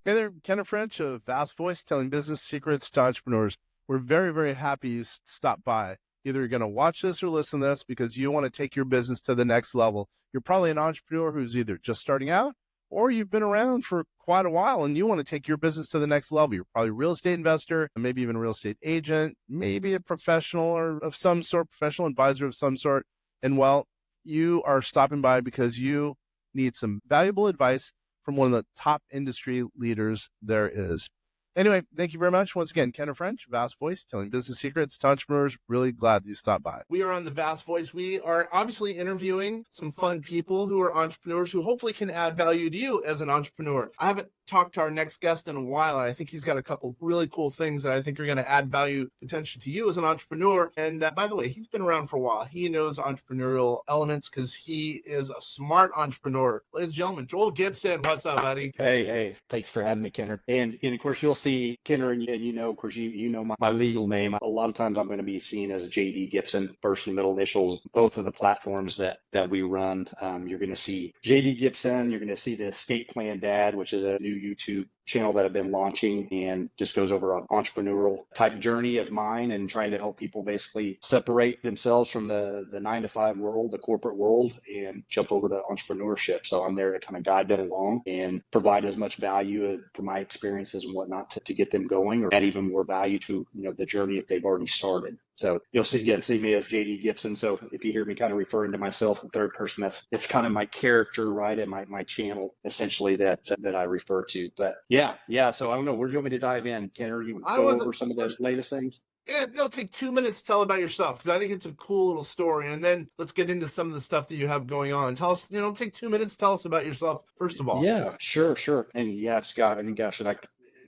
Hey there, Kenneth French of Vast Voice, telling business secrets to entrepreneurs. We're very, very happy you stopped by. Either you're going to watch this or listen to this because you want to take your business to the next level. You're probably an entrepreneur who's either just starting out or you've been around for quite a while and you want to take your business to the next level. You're probably a real estate investor, maybe even a real estate agent, maybe a professional or of some sort, professional advisor of some sort. And well, you are stopping by because you need some valuable advice from one of the top industry leaders there is. Anyway, thank you very much. Once again, Kenneth French, Vast Voice, telling business secrets to entrepreneurs. Really glad you stopped by. We are on the Vast Voice. We are obviously interviewing some fun people who are entrepreneurs who hopefully can add value to you as an entrepreneur. I haven't talked to our next guest in a while. I think he's got a couple really cool things that I think are going to add value potentially to you as an entrepreneur. And by the way, he's been around for a while. He knows entrepreneurial elements because he is a smart entrepreneur. Ladies and gentlemen, Joel Gibson. What's up, buddy? Hey, thanks for having me, Kenner. And of course, you'll see Kenner, and you know, of course, you know my legal name. A lot of times I'm going to be seen as JD Gibson, first and middle initials, both of the platforms that we run. You're going to see JD Gibson. You're going to see the Escape Plan Dad, which is a new YouTube channel that I've been launching and just goes over an entrepreneurial type journey of mine and trying to help people basically separate themselves from the 9-to-5 world, the corporate world, and jump over to entrepreneurship. So I'm there to kind of guide them along and provide as much value from my experiences and whatnot to get them going, or add even more value to, the journey if they've already started. So you'll see me as JD Gibson. So if you hear me kind of referring to myself in third person, it's kind of my character, right? And my channel essentially that I refer to. But yeah. So I don't know. Where do you want me to dive in? Kenner, you go over some of those latest things? Yeah, it'll take 2 minutes to tell about yourself because I think it's a cool little story. And then let's get into some of the stuff that you have going on. Tell us, take 2 minutes, tell us about yourself, first of all. Yeah, sure. And yeah, Scott, I mean, gosh,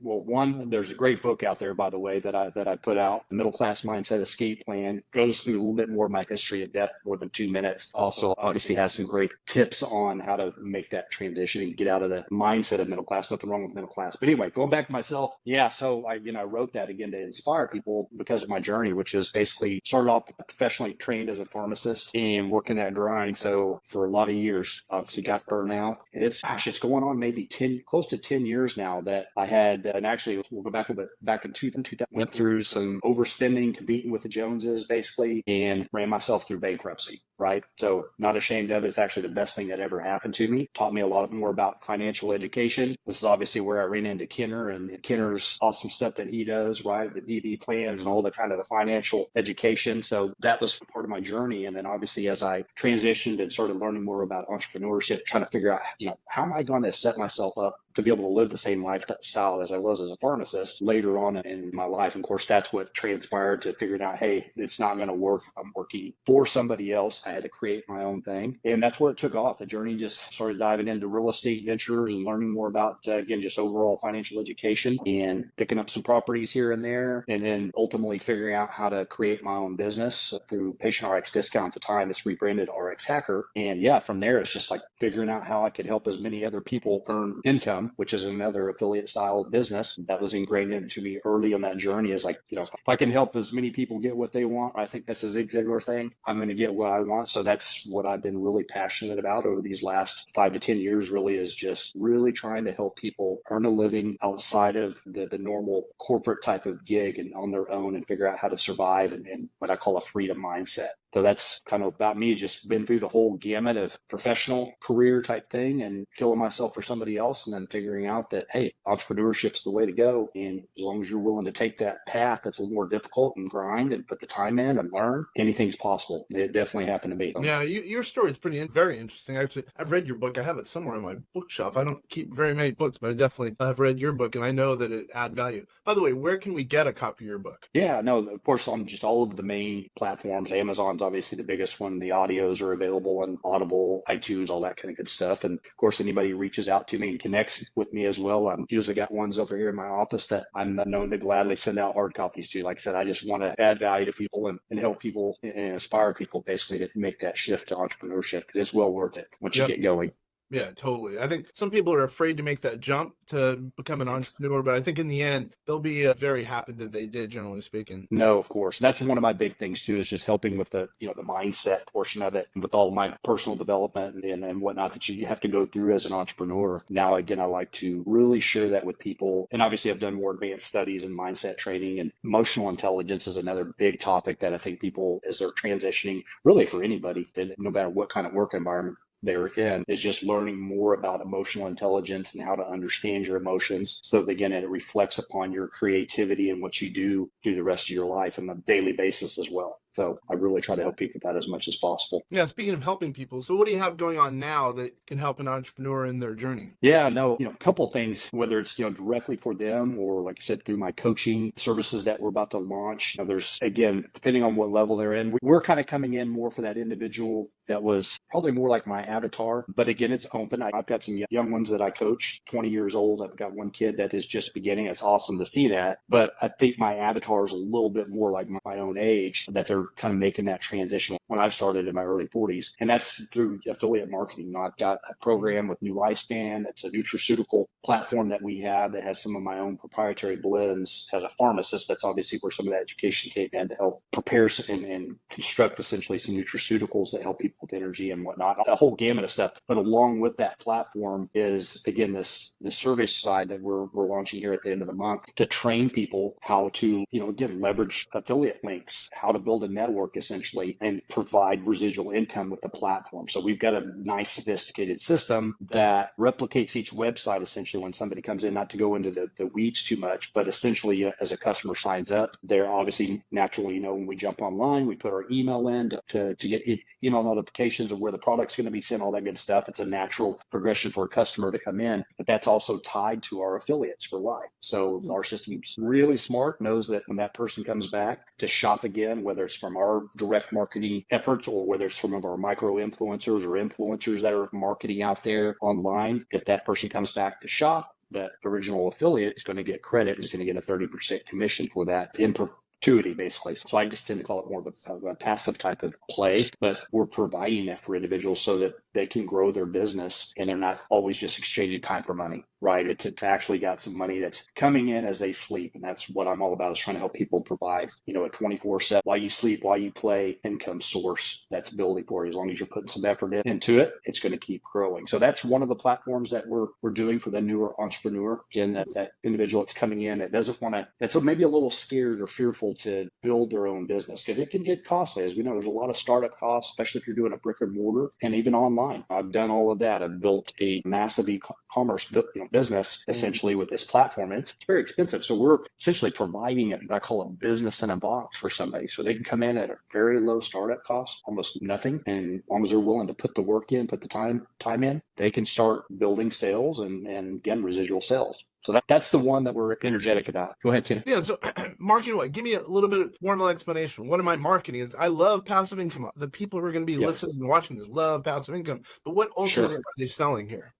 well, one, there's a great book out there, by the way, that I put out, The Middle Class Mindset Escape Plan. Goes through a little bit more of my history in depth, more than 2 minutes. Also, obviously has some great tips on how to make that transition and get out of the mindset of middle class. Nothing wrong with middle class. But anyway, going back to myself, yeah, so I wrote that again to inspire people because of my journey, which is basically started off professionally trained as a pharmacist and working that grind. So for a lot of years, obviously got burned out. And it's going on maybe close to 10 years now that I had, and actually we'll go back a bit, back in 2000, went through some overspending, competing with the Joneses basically, and ran myself through bankruptcy, right? So not ashamed of it. It's actually the best thing that ever happened to me. Taught me a lot more about financial education. This is obviously where I ran into Kenner and Kenner's awesome stuff that he does, right? The DB plans and all the kind of the financial education. So that was part of my journey. And then obviously as I transitioned and started learning more about entrepreneurship, trying to figure out, how am I going to set myself up to be able to live the same lifestyle as I was as a pharmacist later on in my life. And of course, that's what transpired to figuring out, hey, it's not going to work. I'm working for somebody else. I had to create my own thing. And that's where it took off. The journey just started diving into real estate ventures and learning more about, again, just overall financial education and picking up some properties here and there. And then ultimately figuring out how to create my own business through Patient RX Discount at the time. It's rebranded RX Hacker. And yeah, from there, it's just like figuring out how I could help as many other people earn income, which is another affiliate style business that was ingrained into me early on that journey. Is like, if I can help as many people get what they want, I think that's a Zig Ziglar thing. I'm going to get what I want. So that's what I've been really passionate about over these last 5 to 10 years, really, is just really trying to help people earn a living outside of the normal corporate type of gig and on their own and figure out how to survive and what I call a freedom mindset. So that's kind of about me, just been through the whole gamut of professional career type thing and killing myself for somebody else and then figuring out that, hey, entrepreneurship's the way to go. And as long as you're willing to take that path that's a little more difficult and grind and put the time in and learn, anything's possible. It definitely happened to me. Yeah, your story is very interesting. Actually, I've read your book. I have it somewhere on my bookshelf. I don't keep very many books, but I definitely have read your book and I know that it adds value. By the way, where can we get a copy of your book? Yeah, no, of course, on just all of the main platforms. Amazon's obviously the biggest one. The audios are available on Audible, iTunes, all that kind of good stuff. And of course, anybody reaches out to me and connects with me as well. I'm usually got ones over here in my office that I'm known to gladly send out hard copies to. Like I said, I just want to add value to people and help people and inspire people basically to make that shift to entrepreneurship. It's well worth it once you get going. Yeah, totally. I think some people are afraid to make that jump to become an entrepreneur, but I think in the end, they'll be very happy that they did, generally speaking. No, of course. That's one of my big things too, is just helping with the, the mindset portion of it, with all my personal development and whatnot that you have to go through as an entrepreneur. Now, again, I like to really share that with people. And obviously I've done more advanced studies in mindset training, and emotional intelligence is another big topic that I think people, as they're transitioning, really for anybody, no matter what kind of work environment they're in, is just learning more about emotional intelligence and how to understand your emotions, so that again it reflects upon your creativity and what you do through the rest of your life on a daily basis as well. So I really try to help people with that as much as possible. Yeah, speaking of helping people, so what do you have going on now that can help an entrepreneur in their journey? Yeah, no, a couple of things, whether it's, directly for them or like I said, through my coaching services that we're about to launch. There's, again, depending on what level they're in, we're kind of coming in more for that individual that was probably more like my avatar. But again, it's open. I've got some young ones that I coach, 20 years old. I've got one kid that is just beginning. It's awesome to see that. But I think my avatar is a little bit more like my own age, that they're kind of making that transition when I started in my early 40s. And that's through affiliate marketing. I've got a program with New Lifespan. It's a nutraceutical platform that we have that has some of my own proprietary blends. As a pharmacist, that's obviously where some of that education came in, to help prepare and construct essentially some nutraceuticals that help people with energy and whatnot, a whole gamut of stuff. But along with that platform is, again, this service side that we're launching here at the end of the month, to train people how to, again, leverage affiliate links, how to build a network essentially, and provide residual income with the platform. So we've got a nice sophisticated system that replicates each website essentially when somebody comes in, not to go into the weeds too much, but essentially as a customer signs up, they're obviously naturally, when we jump online, we put our email in to get email notifications of where the product's going to be sent, all that good stuff. It's a natural progression for a customer to come in, but that's also tied to our affiliates for life. So our system's really smart, knows that when that person comes back to shop again, whether it's from our direct marketing efforts or whether it's from our micro influencers or influencers that are marketing out there online, if that person comes back to shop, that original affiliate is going to get credit, is going to get a 30% commission for that in perpetuity, basically. So I just tend to call it more of a passive type of play, but we're providing that for individuals so that they can grow their business and they're not always just exchanging time for money, right? It's actually got some money that's coming in as they sleep. And that's what I'm all about, is trying to help people provide, a 24/7, while you sleep, while you play, income source that's building for you. As long as you're putting some effort into it, it's going to keep growing. So that's one of the platforms that we're doing for the newer entrepreneur. Again, that individual that's coming in that doesn't want to, that's maybe a little scared or fearful to build their own business, because it can get costly. As we know, there's a lot of startup costs, especially if you're doing a brick and mortar and even online. I've done all of that. I've built a massive e-commerce business essentially with this platform, and it's very expensive. So we're essentially providing it, I call it business in a box, for somebody, so they can come in at a very low startup cost, almost nothing, and as long as they're willing to put the work in, put the time in, they can start building sales and again, residual sales. So that's the one that we're energetic about. Go ahead, Tim. Yeah, so marketing what? Give me a little bit more of an explanation. What am I marketing? I love passive income. The people who are going to be listening and watching this love passive income. But what ultimately are they selling here?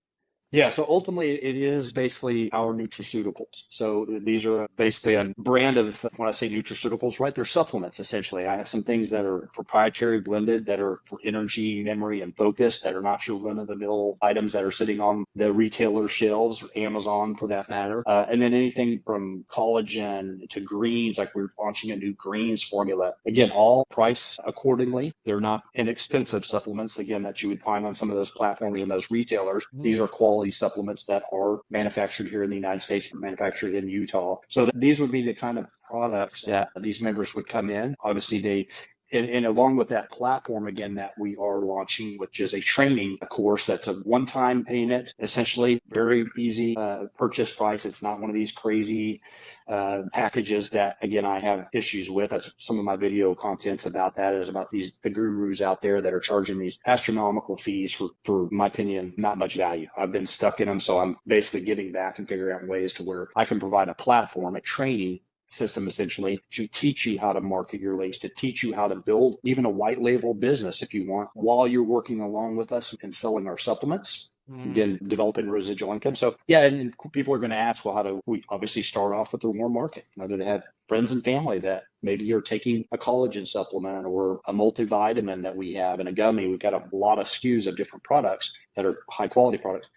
Yeah, so ultimately it is basically our nutraceuticals. So these are basically a brand of, when I say nutraceuticals, right, they're supplements essentially. I have some things that are proprietary blended that are for energy, memory, and focus, that are not your run-of-the-mill items that are sitting on the retailer shelves, or Amazon for that matter. And then anything from collagen to greens, like we're launching a new greens formula. Again, all priced accordingly. They're not inexpensive supplements, again, that you would find on some of those platforms and those retailers. These are quality supplements that are manufactured here in the United States, manufactured in Utah. So these would be the kind of products that these members would come in. Obviously, and along with that platform, again, that we are launching, which is a training course that's a one-time payment, essentially very easy purchase price. It's not one of these crazy packages that, again, I have issues with. That's some of my video contents about that, is about the gurus out there that are charging these astronomical fees for my opinion, not much value. I've been stuck in them, so I'm basically giving back and figuring out ways to where I can provide a platform, a training system essentially, to teach you how to market your links, to teach you how to build even a white label business if you want, while you're working along with us and selling our supplements. again, developing residual income. So yeah, and people are going to ask, well, how do we obviously start off with the warm market? Do they have friends and family that maybe are taking a collagen supplement or a multivitamin that we have and a gummy? We've got a lot of SKUs of different products that are high quality products.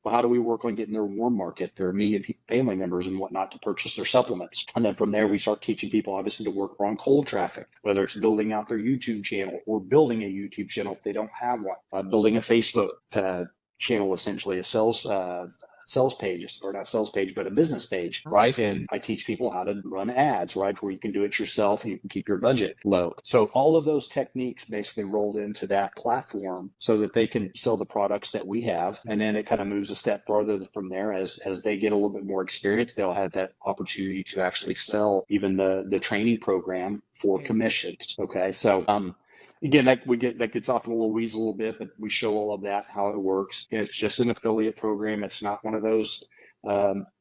Well, how do we work on getting their warm market, their immediate family members and whatnot to purchase their supplements? And then from there, we start teaching people obviously to work on cold traffic, whether it's building out their YouTube channel or building a YouTube channel if they don't have one, building a Facebook channel, essentially a sales page, or not sales page, but a business page, right? And I teach people how to run ads, right? Where you can do it yourself and you can keep your budget low. So all of those techniques basically rolled into that platform so that they can sell the products that we have. And then it kind of moves a step further from there. As they get a little bit more experience, they'll have that opportunity to actually sell even the training program for commissions. Okay. So, again, that gets off in a little weeds a little bit, but we show all of that, how it works. And it's just an affiliate program. It's not one of those,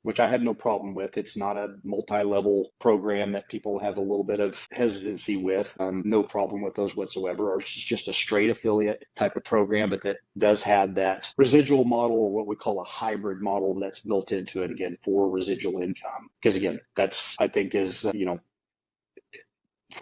which I have no problem with. It's not a multi-level program that people have a little bit of hesitancy with. No problem with those whatsoever. Or it's just a straight affiliate type of program, but that does have that residual model, or what we call a hybrid model, that's built into it, again, for residual income. Because again, that's, I think, is,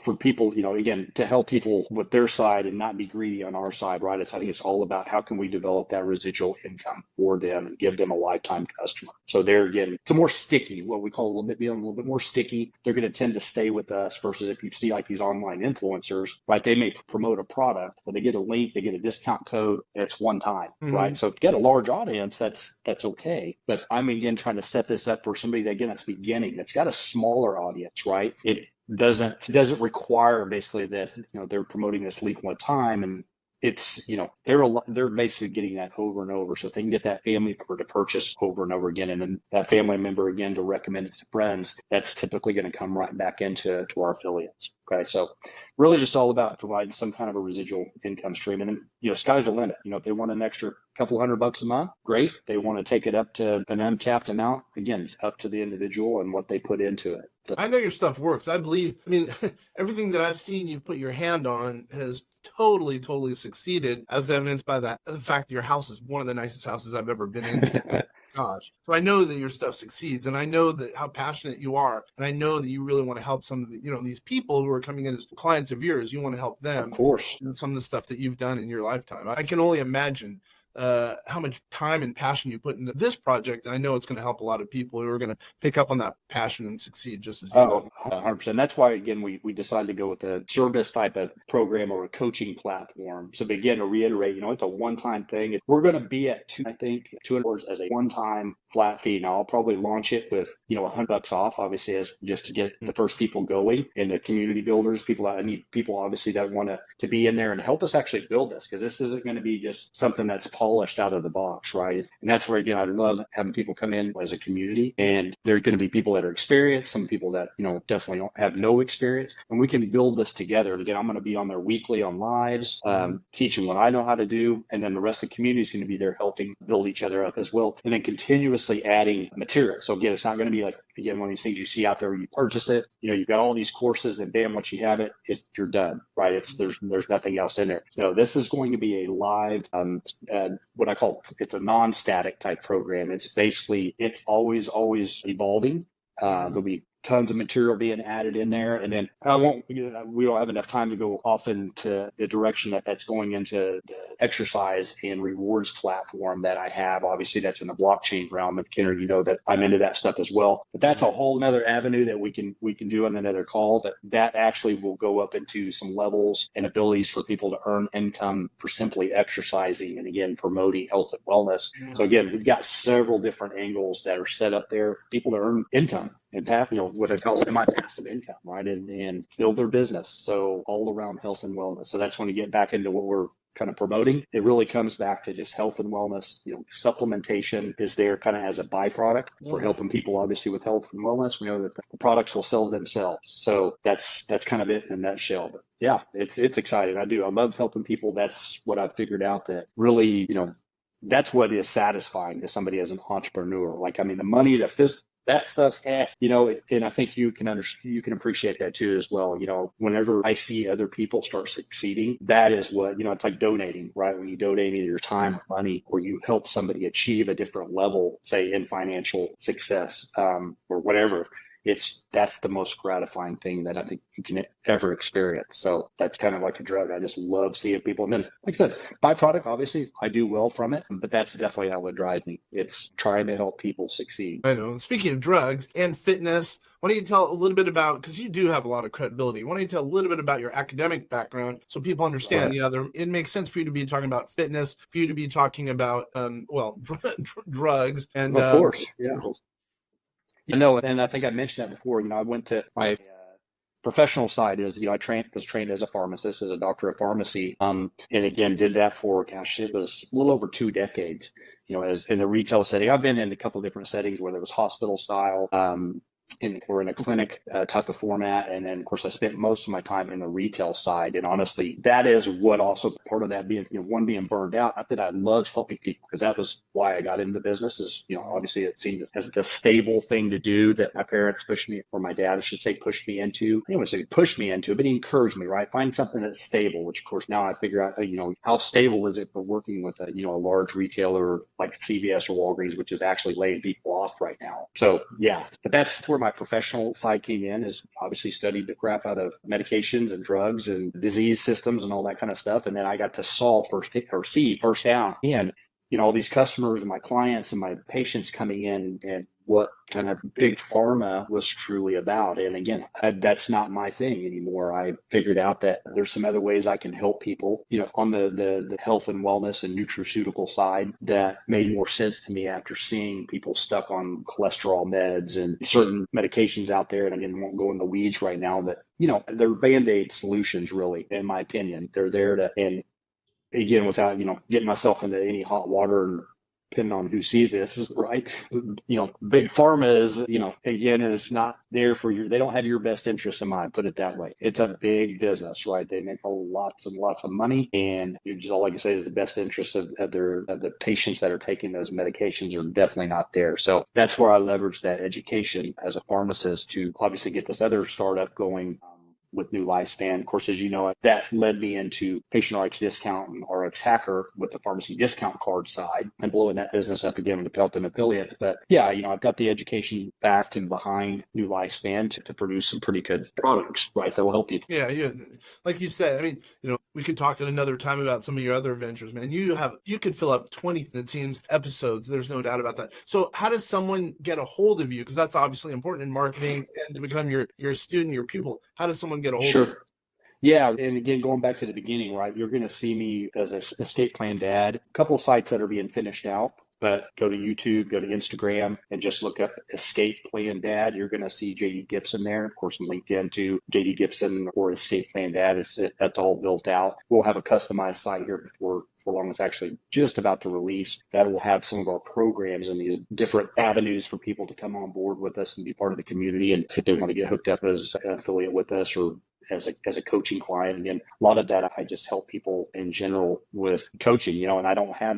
for people, again, to help people with their side and not be greedy on our side, right? I think it's all about how can we develop that residual income for them and give them a lifetime customer. So they're, again, it's a more sticky, what we call a little bit more sticky. They're going to tend to stay with us versus if you see like these online influencers, right? They may promote a product, but they get a link, they get a discount code, and it's one time, right? So if you get a large audience, that's okay. But I'm, again, trying to set this up for somebody that, again, that's beginning, that's got a smaller audience, right? It doesn't require basically that they're promoting this leak one time, and it's they're basically getting that over and over, so if they can get that family member to purchase over and over again, and then that family member again to recommend it to friends, that's typically going to come right back into our affiliates. Okay, so really just all about providing some kind of a residual income stream, and then sky's the limit. If they want an extra couple $100 a month, great. If they want to take it up to an untapped amount, again, it's up to the individual and what they put into it. I know your stuff works. I mean, everything that I've seen you put your hand on has totally succeeded, as evidenced by the fact that your house is one of the nicest houses I've ever been in. Gosh. So I know that your stuff succeeds, and I know that how passionate you are, and I know that you really want to help some of the, these people who are coming in as clients of yours. You want to help them. Of course. Some of the stuff that you've done in your lifetime. I can only imagine how much time and passion you put into this project. And I know it's going to help a lot of people who are going to pick up on that passion and succeed just as you will. 100%. That's why, again, we decided to go with a service type of program or a coaching platform. So again, to reiterate, it's a one-time thing. We're going to be at $200 as a one-time flat fee. Now I'll probably launch it with, $100 off, obviously, as just to get the first people going, and the community builders, I need people obviously that want to be in there and help us actually build this, because this isn't going to be just something that's polished out of the box, right? And that's where, again, I love having people come in as a community, and there are going to be people that are experienced, some people that, definitely don't have no experience, and we can build this together. And again, I'm going to be on there weekly on lives, teaching what I know how to do, and then the rest of the community is going to be there helping build each other up as well, and then continuously adding material. So again, it's not going to be like, again, one of these things you see out there where you purchase it, you've got all these courses, and bam, once you have it, you're done, right? There's nothing else in there. This is going to be a live, what I call, it's a non-static type program. It's basically, it's always evolving. There'll be tons of material being added in there, and then we don't have enough time to go off into the direction that's going into the exercise and rewards platform that I have. Obviously, that's in the blockchain realm, and Kenner, that I'm into that stuff as well. But that's a whole nother avenue that we can do on another call. That actually will go up into some levels and abilities for people to earn income for simply exercising and, again, promoting health and wellness. So again, we've got several different angles that are set up there for people to earn income and tap, what I call semi-passive income, right? And build their business. So all around health and wellness. So that's when you get back into what we're kind of promoting. It really comes back to just health and wellness. Supplementation is there kind of as a byproduct for helping people, obviously, with health and wellness. We know that the products will sell themselves. So that's kind of it in a nutshell. But yeah, it's exciting. I love helping people. That's what I've figured out, that really, that's what is satisfying to somebody as an entrepreneur. Like, I mean, the money, That stuff, you know, and I think you can appreciate that too as well. You know, whenever I see other people start succeeding, that is what, you know, it's like donating, right? When you donate either your time or money, or you help somebody achieve a different level, say in financial success, or whatever. That's the most gratifying thing that I think you can ever experience. So that's kind of like a drug. I just love seeing people. And then, like I said, byproduct, obviously, I do well from it, but that's definitely how it drives me. It's trying to help people succeed. I know. Speaking of drugs and fitness, why don't you tell a little bit about, because you do have a lot of credibility, why don't you tell a little bit about your academic background so people understand, it makes sense for you to be talking about fitness, for you to be talking about, drugs. And of course, yeah. You know, and I think I mentioned that before. You know, I went to my professional side is, you know, was trained as a pharmacist, as a doctor of pharmacy. And again, did that for, gosh, it was a little over 2 decades, you know, as in the retail setting. I've been in a couple of different settings, whether it was hospital style, or in a clinic type of format. And then, of course, I spent most of my time in the retail side. And honestly, that is what also part of that being, you know, one being burned out. Not that I loved helping people, because that was why I got into the business. Is, you know, obviously it seemed as the stable thing to do that my parents pushed me, or my dad, I should say, pushed me into. I don't want to say pushed me into, but he encouraged me, right? Find something that's stable, which of course now I figure out, you know, how stable is it for working with a, you know, a large retailer like CVS or Walgreens, which is actually laying people off right now. So yeah, but that's where my professional side came in, is obviously studied the crap out of medications and drugs and disease systems and all that kind of stuff. And then I got to see firsthand, and, you know, all these customers and my clients and my patients coming in, and what kind of big pharma was truly about. And again, that's not my thing anymore. I figured out that there's some other ways I can help people, you know, on the health and wellness and nutraceutical side, that made more sense to me after seeing people stuck on cholesterol meds and certain medications out there. And again, won't go in the weeds right now, that, you know, they're Band-Aid solutions, really, in my opinion. They're there to, and again, without, you know, getting myself into any hot water, and depending on who sees this, right? You know, big pharma is, you know, again, is not there for they don't have your best interest in mind, put it that way. It's a big business, right? They make lots and lots of money, and you just, all I can say is the best interest of the patients that are taking those medications are definitely not there. So that's where I leverage that education as a pharmacist to obviously get this other startup going, with New Lifespan. Of course, as you know, that led me into Patient RX Discount and RX Hacker with the pharmacy discount card side, and blowing that business up again with the Pelton affiliate. But yeah, you know, I've got the education backed and behind New Lifespan to produce some pretty good products, right, that will help you. Yeah, yeah. Like you said, I mean, you know, we could talk at another time about some of your other ventures, man. You could fill up 20, it seems, episodes. There's no doubt about that. So how does someone get a hold of you? Because that's obviously important in marketing and to become your student, your pupil. How does someone get a hold of you? Sure. Yeah, and again, going back to the beginning, right? You're going to see me as an estate plan dad. A couple of sites that are being finished out, but go to YouTube, go to Instagram, and just look up Estate Plan Dad. You're going to see JD Gibson there. Of course, I'm linked into JD Gibson or Estate Plan Dad. That's all built out. We'll have a customized site here before long. It's actually just about to release. That will have some of our programs and these different avenues for people to come on board with us and be part of the community. And if they want to get hooked up as an affiliate with us, or as a coaching client. Again, a lot of that, I just help people in general with coaching, you know, and I don't have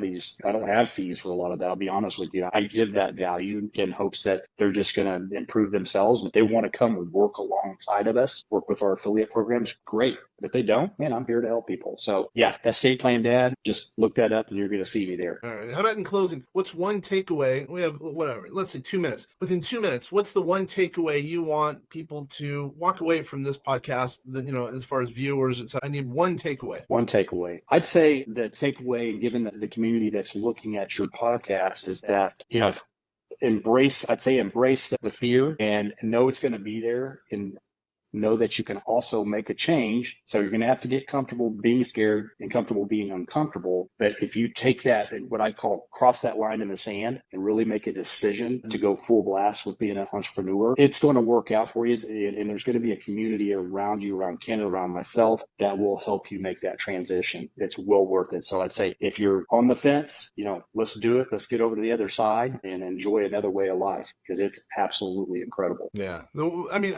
fees for a lot of that. I'll be honest with you. I give that value in hopes that they're just going to improve themselves. And if they want to come and work alongside of us, work with our affiliate programs, great. But if they don't, man, I'm here to help people. So yeah, that Estate Plan Dad, just look that up and you're going to see me there. All right. How about in closing? What's one takeaway? We have whatever, let's say 2 minutes. Within 2 minutes, what's the one takeaway you want people to walk away from this podcast? That, you know, as far as viewers, I need one takeaway. One takeaway. I'd say the takeaway, given the community that's looking at your podcast, is that, you know, embrace the fear and know it's going to be there, and know that you can also make a change. So you're going to have to get comfortable being scared and comfortable being uncomfortable. But if you take that, and what I call cross that line in the sand, and really make a decision to go full blast with being an entrepreneur, it's going to work out for you. And there's going to be a community around you, around Canada, around myself, that will help you make that transition. It's well worth it. So I'd say if you're on the fence, you know, let's do it. Let's get over to the other side and enjoy another way of life, because it's absolutely incredible. Yeah. I mean,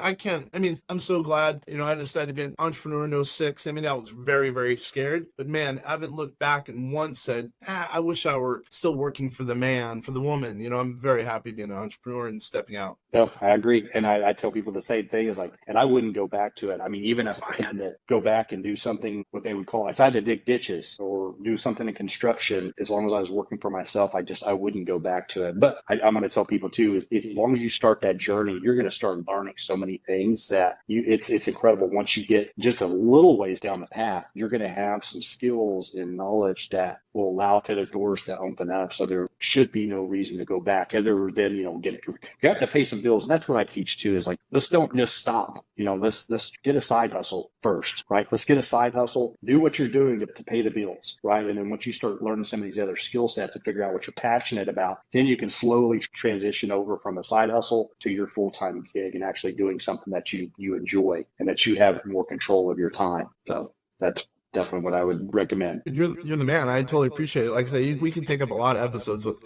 I'm so glad, I decided to be an entrepreneur in '06. I mean, I was very, very scared, but man, I haven't looked back and once said, I wish I were still working for the man, for the woman. I'm very happy being an entrepreneur and stepping out. No, I agree. And I tell people the same thing is like, and I wouldn't go back to it. I mean, even if I had to go back and do something, what they would call, if I had to dig ditches or do something in construction, as long as I was working for myself, I wouldn't go back to it. But I'm going to tell people too, is as long as you start that journey, you're going to start learning so many things that it's incredible. Once you get just a little ways down the path, you're going to have some skills and knowledge that will allow for the doors to open up. So there should be no reason to go back other than, you have to pay some bills. And that's what I teach too, is like, let's don't just stop, let's get a side hustle first, right? Let's get a side hustle, do what you're doing to pay the bills, right? And then once you start learning some of these other skill sets and figure out what you're passionate about, then you can slowly transition over from a side hustle to your full-time gig and actually doing something that you enjoy and that you have more control of your time. So that's definitely what I would recommend. You're the man. I totally appreciate it. Like I say, we can take up a lot of episodes with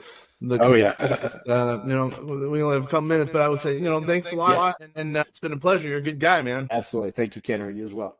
the, we only have a couple minutes, but I would say, thanks a lot. And it's been a pleasure. You're a good guy, man. Absolutely. Thank you, Kenner. You as well.